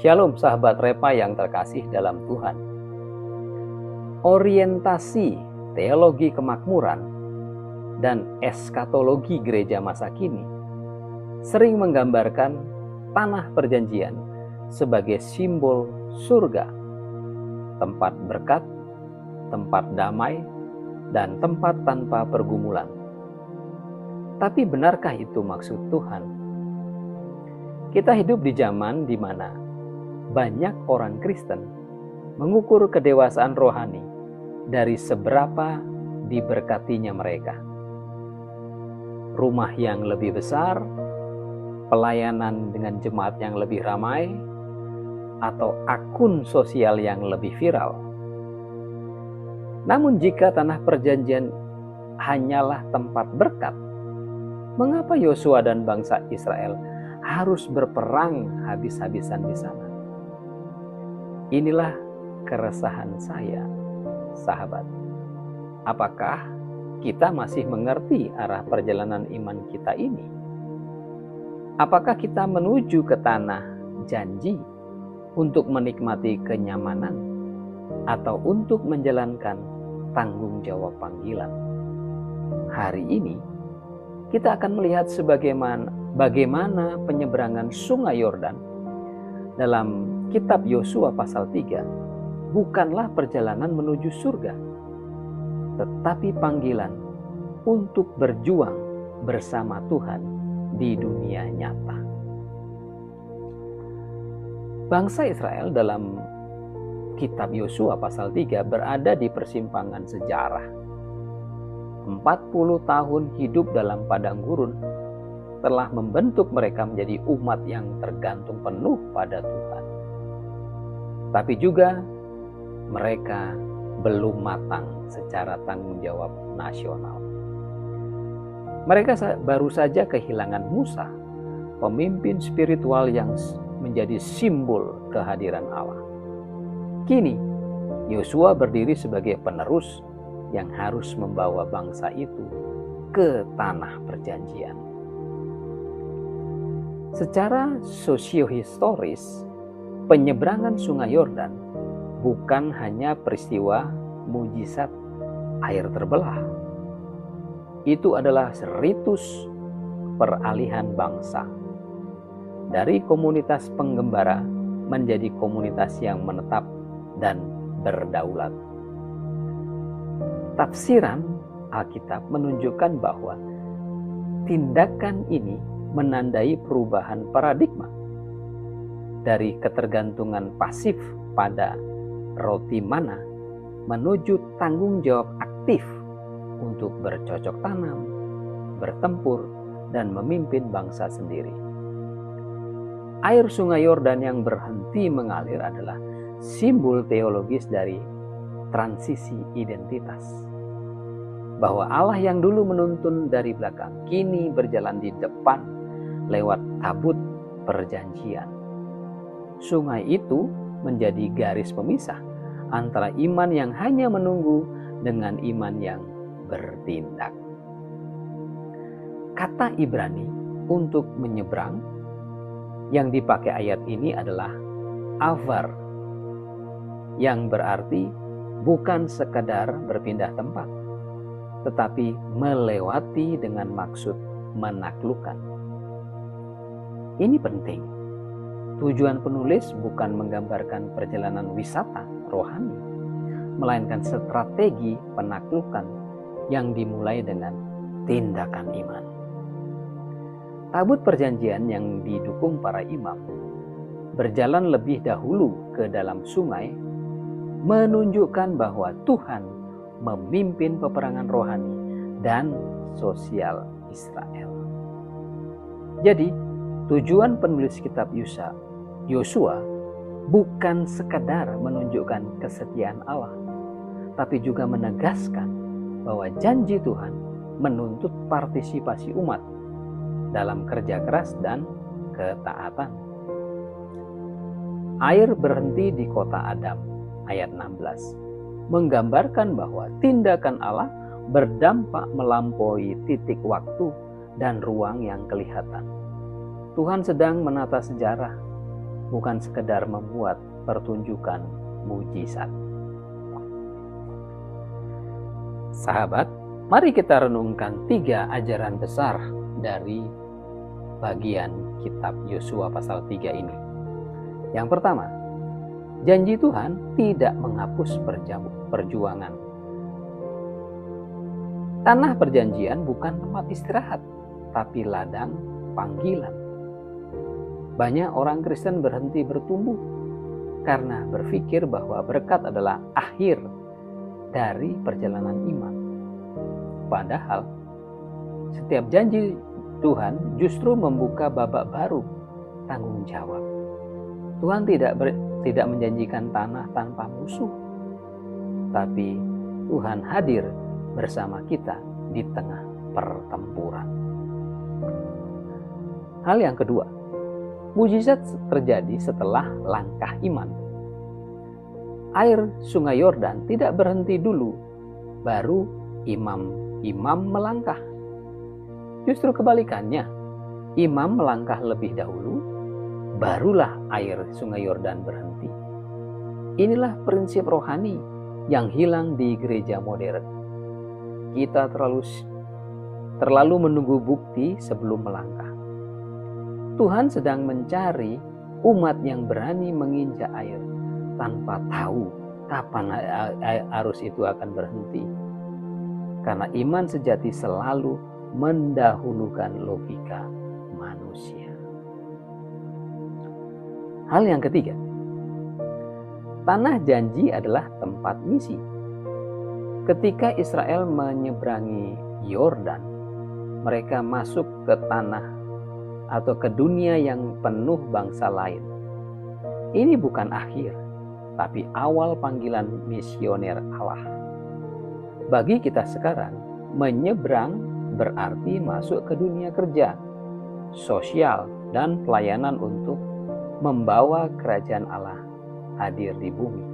Shalom sahabat Repa yang terkasih dalam Tuhan. Orientasi teologi kemakmuran dan eskatologi gereja masa kini sering menggambarkan tanah perjanjian sebagai simbol surga, tempat berkat, tempat damai, dan tempat tanpa pergumulan. Tapi benarkah itu maksud Tuhan? Kita hidup di zaman di mana banyak orang Kristen mengukur kedewasaan rohani dari seberapa diberkatinya mereka. Rumah yang lebih besar, pelayanan dengan jemaat yang lebih ramai, atau akun sosial yang lebih viral. Namun jika tanah perjanjian hanyalah tempat berkat, mengapa Yosua dan bangsa Israel harus berperang habis-habisan di sana? Inilah keresahan saya, sahabat. Apakah kita masih mengerti arah perjalanan iman kita ini? Apakah kita menuju ke tanah janji untuk menikmati kenyamanan atau untuk menjalankan tanggung jawab panggilan? Hari ini kita akan melihat bagaimana penyeberangan Sungai Yordan dalam Kitab Yosua pasal 3 bukanlah perjalanan menuju surga, tetapi panggilan untuk berjuang bersama Tuhan di dunia nyata. Bangsa Israel dalam Kitab Yosua pasal 3 berada di persimpangan sejarah. 40 tahun hidup dalam padang gurun telah membentuk mereka menjadi umat yang tergantung penuh pada Tuhan. Tapi juga mereka belum matang secara tanggung jawab nasional. Mereka baru saja kehilangan Musa, pemimpin spiritual yang menjadi simbol kehadiran Allah. Kini, Yosua berdiri sebagai penerus yang harus membawa bangsa itu ke tanah perjanjian. Secara sosiohistoris, penyeberangan Sungai Yordan bukan hanya peristiwa mujizat air terbelah. Itu adalah ritus peralihan bangsa dari komunitas penggembara menjadi komunitas yang menetap dan berdaulat. Tafsiran Alkitab menunjukkan bahwa tindakan ini menandai perubahan paradigma dari ketergantungan pasif pada roti mana menuju tanggung jawab aktif untuk bercocok tanam, bertempur, dan memimpin bangsa sendiri. Air Sungai Yordan yang berhenti mengalir adalah simbol teologis dari transisi identitas. Bahwa Allah yang dulu menuntun dari belakang kini berjalan di depan lewat tabut perjanjian. Sungai itu menjadi garis pemisah antara iman yang hanya menunggu dengan iman yang bertindak. Kata Ibrani untuk menyeberang yang dipakai ayat ini adalah avar, yang berarti bukan sekadar berpindah tempat, tetapi melewati dengan maksud menaklukkan. Ini penting. Tujuan penulis bukan menggambarkan perjalanan wisata rohani, melainkan strategi penaklukan yang dimulai dengan tindakan iman. Tabut perjanjian yang didukung para imam berjalan lebih dahulu ke dalam sungai, menunjukkan bahwa Tuhan memimpin peperangan rohani dan sosial Israel. Jadi, tujuan penulis kitab Yosua bukan sekadar menunjukkan kesetiaan Allah, tapi juga menegaskan bahwa janji Tuhan menuntut partisipasi umat dalam kerja keras dan ketaatan. Air berhenti di kota Adam, ayat 16, menggambarkan bahwa tindakan Allah berdampak melampaui titik waktu dan ruang yang kelihatan. Tuhan sedang menata sejarah bukan sekedar membuat pertunjukan mujizat. Sahabat, mari kita renungkan 3 ajaran besar dari bagian kitab Yosua pasal 3 ini. Yang pertama, janji Tuhan tidak menghapus perjuangan. Tanah perjanjian bukan tempat istirahat, tapi ladang panggilan. Banyak orang Kristen berhenti bertumbuh karena berpikir bahwa berkat adalah akhir dari perjalanan iman. Padahal setiap janji Tuhan justru membuka babak baru tanggung jawab. Tuhan tidak menjanjikan tanah tanpa musuh, tapi Tuhan hadir bersama kita di tengah pertempuran. Hal yang kedua, mujizat terjadi setelah langkah iman. Air Sungai Yordan tidak berhenti dulu, baru imam melangkah. Justru kebalikannya, imam melangkah lebih dahulu, barulah air Sungai Yordan berhenti. Inilah prinsip rohani yang hilang di gereja modern. Kita terlalu menunggu bukti sebelum melangkah. Tuhan sedang mencari umat yang berani menginjak air tanpa tahu kapan arus itu akan berhenti. Karena iman sejati selalu mendahulukan logika manusia. Hal yang ketiga, tanah janji adalah tempat misi. Ketika Israel menyeberangi Yordan, mereka masuk ke tanah atau ke dunia yang penuh bangsa lain. Ini bukan akhir, tapi awal panggilan misioner Allah. Bagi kita sekarang, menyeberang berarti masuk ke dunia kerja, sosial, dan pelayanan untuk membawa kerajaan Allah hadir di bumi.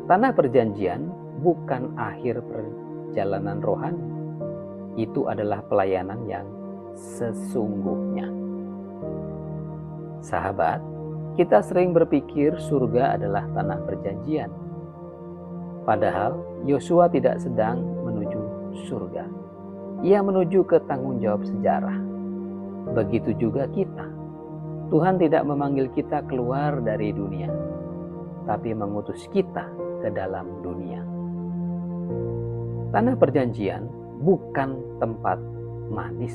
Tanah perjanjian bukan akhir perjalanan rohani. Itu adalah pelayanan yang sesungguhnya. Sahabat, kita sering berpikir surga adalah tanah perjanjian. Padahal Yosua tidak sedang menuju surga. Ia menuju ke tanggung jawab sejarah. Begitu juga kita. Tuhan tidak memanggil kita keluar dari dunia, tapi mengutus kita ke dalam dunia. Tanah perjanjian bukan tempat manis,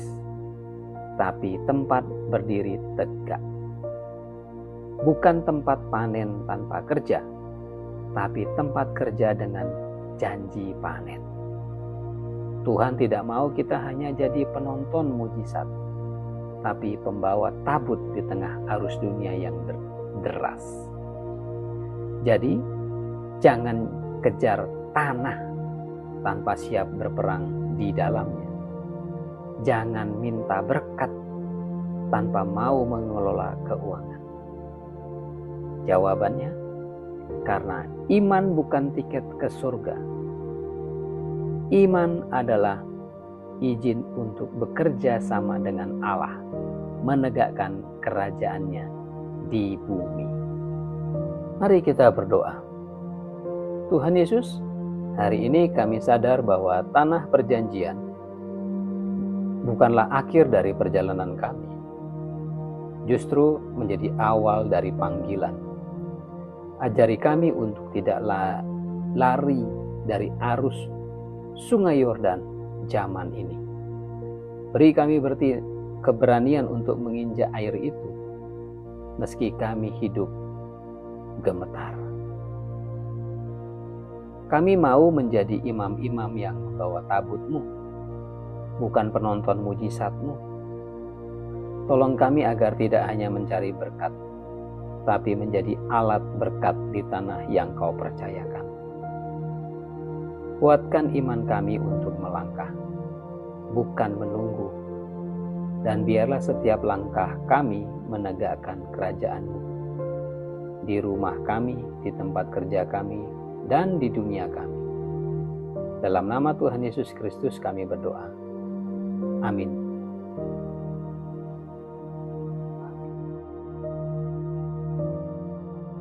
tapi tempat berdiri tegak. Bukan tempat panen tanpa kerja, tapi tempat kerja dengan janji panen. Tuhan tidak mau kita hanya jadi penonton mujizat, tapi pembawa tabut di tengah arus dunia yang deras. Jadi, jangan kejar tanah tanpa siap berperang di dalamnya. Jangan minta berkat tanpa mau mengelola keuangan. Jawabannya, karena iman bukan tiket ke surga. Iman adalah izin untuk bekerja sama dengan Allah, menegakkan kerajaannya di bumi. Mari kita berdoa. Tuhan Yesus, hari ini kami sadar bahwa tanah perjanjian bukanlah akhir dari perjalanan kami. Justru menjadi awal dari panggilan. Ajari kami untuk tidak lari dari arus Sungai Yordan zaman ini. Beri kami keberanian untuk menginjak air itu, meski kami hidup gemetar. Kami mau menjadi imam-imam yang membawa tabut-Mu, bukan penonton mujizat-Mu. Tolong kami agar tidak hanya mencari berkat, tapi menjadi alat berkat di tanah yang Kau percayakan. Kuatkan iman kami untuk melangkah, bukan menunggu. Dan biarlah setiap langkah kami menegakkan kerajaan-Mu. Di rumah kami, di tempat kerja kami, dan di dunia kami. Dalam nama Tuhan Yesus Kristus kami berdoa. Amin.